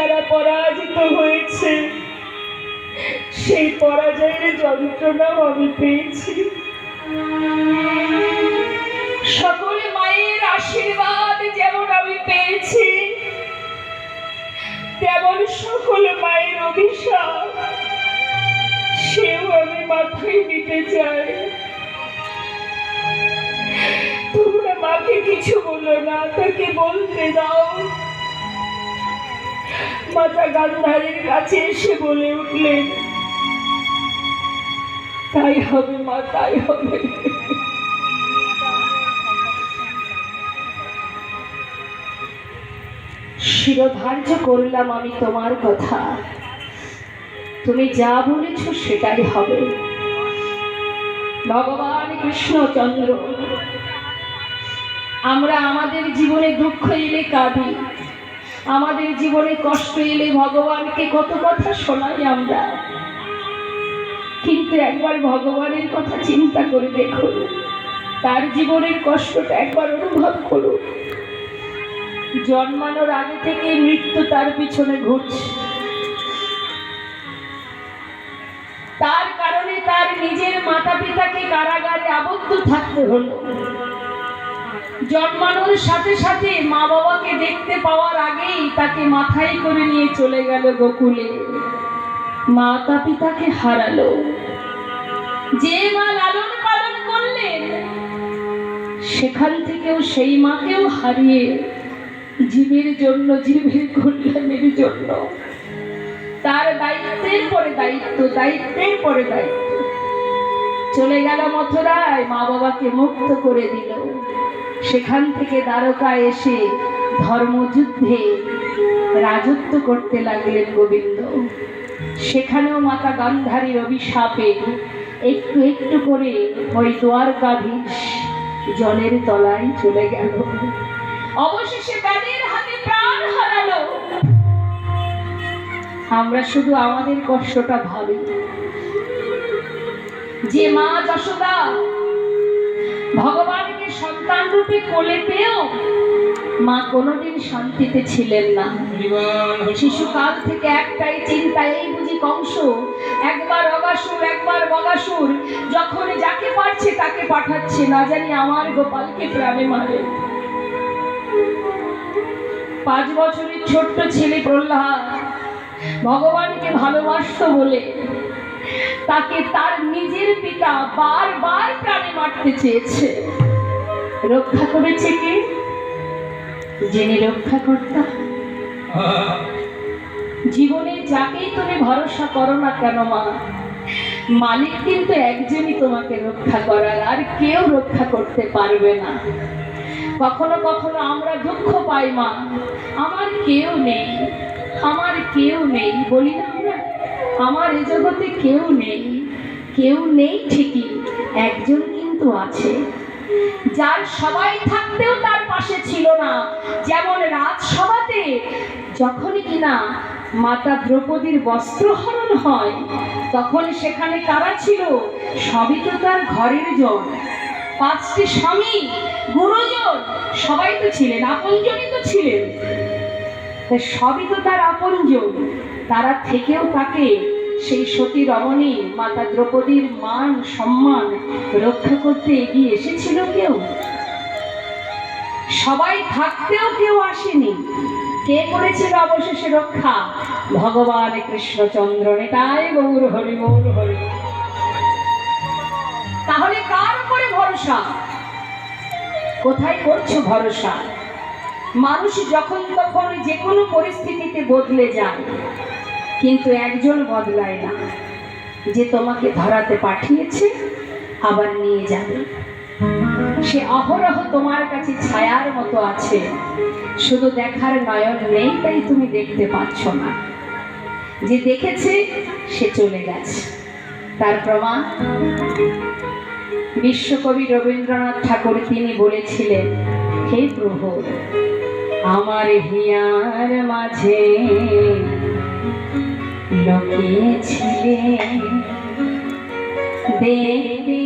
যারা পরাজিত হয়েছে সেই পরাজয়ের যন্ত্রণাও আমি পেয়েছি। সকল মায়ের আশীর্বাদ যেমন আমি পেয়েছি, তেমন সকল মায়ের অভিশাপ সেও আমি মাথায় নিতে চাই। তোমরা মাকে কিছু বলো না, তাকে বলতে দাও। মাতা গান্ধারীর কাছে এসে বলে উঠলেন, তাই হবে মা, তাই হবে। শিরোধার্য করলাম আমি তোমার কথা, তুমি যা বলেছ সেটাই হবে। ভগবান কৃষ্ণচন্দ্র, আমরা আমাদের জীবনে দুঃখ এলে কাঁদি, আমাদের জীবনে কষ্ট এলে ভগবানকে কত কথা শোনাই আমরা, কিন্তু একবার ভগবানের কথা চিন্তা করে দেখুন, তার জীবনের কষ্টটা একবার অনুভব করুন। জন্মানোর আগে থেকে মৃত্যু তার পিছনে ঘুরছে, তার কারণে তার নিজের মাতা পিতাকে কারাগারে আবদ্ধ থাকতে হলো। জন্মানোর সাথে সাথে মা বাবাকে দেখতে পাওয়ার আগেই তাকে মাথায় করে নিয়ে চলে গেল গোকুলে। মাতা পিতাকে হারালো, যে মা লালন পালন করলেন সেখান থেকেও সেই মাকেও হারিয়ে জীবের জন্য, জীবের কল্যাণের জন্য তার দায়িত্বের পরে দায়িত্ব, দায়িত্বের পরে দায়িত্ব চলে গেল মথুরায়। মা বাবাকে মুক্ত করে দিল, সেখান থেকে দ্বারকায় এসে ধর্মযুদ্ধে রাজত্ব করতে লাগলেন গোবিন্দ। সেখানেও মাতা গান্ধারীর অভিশাপে একটু একটু করে ওই দ্বারকাধীশ জলের তলায় চলে গেল, অবশেষে ব্যাধের হাতে প্রাণ হারালো। আমরা শুধু আমাদের কষ্টটা ভাবি, যে মা যশোদা ভগবানকে সন্তান রূপে কোলে পেয়েও মা কোনোদিন শান্তিতে ছিলেন না। শিশুকাল থেকে একটাই চিন্তা, এই বুঝি কংস একবার অগাসুর একবার বগাসুর, যখন যাকে পারছে তাকে পাঠাচ্ছে, না জানি আমার গোপালকে প্রাণে মারে। 5 বছরের ছোট্ট ছেলে প্রহ্লাদ ভগবানকে ভালোবাসতো বলে তাকে তার নিজের পিতা বারবার প্রাণে মারতে চেয়েছে। রক্ষা করেছে কে? যিনি রক্ষা কর্তা। জীবনে যাকেই তুমি ভরসা করো না কেন মা, মালিক কিন্তু একজনই তোমাকে রক্ষা করার, আর কেউ রক্ষা করতে পারবে না। কখনো কখনো আমরা দুঃখ পাই, মা আমার কেউ নেই, আমার কেউ নেই বলি না আমরা, আমার এ জগতে কেউ নেই। কেউ নেই ঠিকই, একজন কিন্তু আছে, যার সবাই থাকতেও তার পাশে ছিল না। যেমন রাজসভাতে যখনই কিনা মাতা দ্রৌপদীর বস্ত্রহরণ হয়, তখন সেখানে কারা ছিল? সবই তো তার ঘরের জন, 5টি স্বামী, গুরুজন, সবাই তো ছিলেন, আপনজনই তো ছিলেন, সবই তো তার আপনজন। তারা থেকেও তাকে, সেই সতী রমণী মাতা দ্রৌপদীর মান সম্মান রক্ষা করতে এগিয়ে এসেছিল কেউ? সবাই থাকতেও কেউ আসেনি। কে করেছিল অবশেষে রক্ষা? ভগবান কৃষ্ণচন্দ্র। নেতাই গৌর হরি গৌর হরি। তাহলে কার উপরে ভরসা? কোথায় করছো ভরসা? মানুষ যখন তখন যে কোনো পরিস্থিতিতে বদলে যায়, কিন্তু একজন বদলায় না, যে তোমাকে ধরাতে পাঠিয়েছে আবার নিয়ে যাবে। সে অহরহ তোমার কাছে ছায়ার মতো আছে, শুধু দেখার নয়ন নেই, তাই তুমি দেখতে পাচ্ছ না। যে দেখেছে সে চলে গেছে। তার প্রমাণ বিশ্বকবি রবীন্দ্রনাথ ঠাকুর, তিনি বলেছিলেন, হে প্রভু আমার হিয়ার মাঝে লুকিয়েছিলে, দেখতে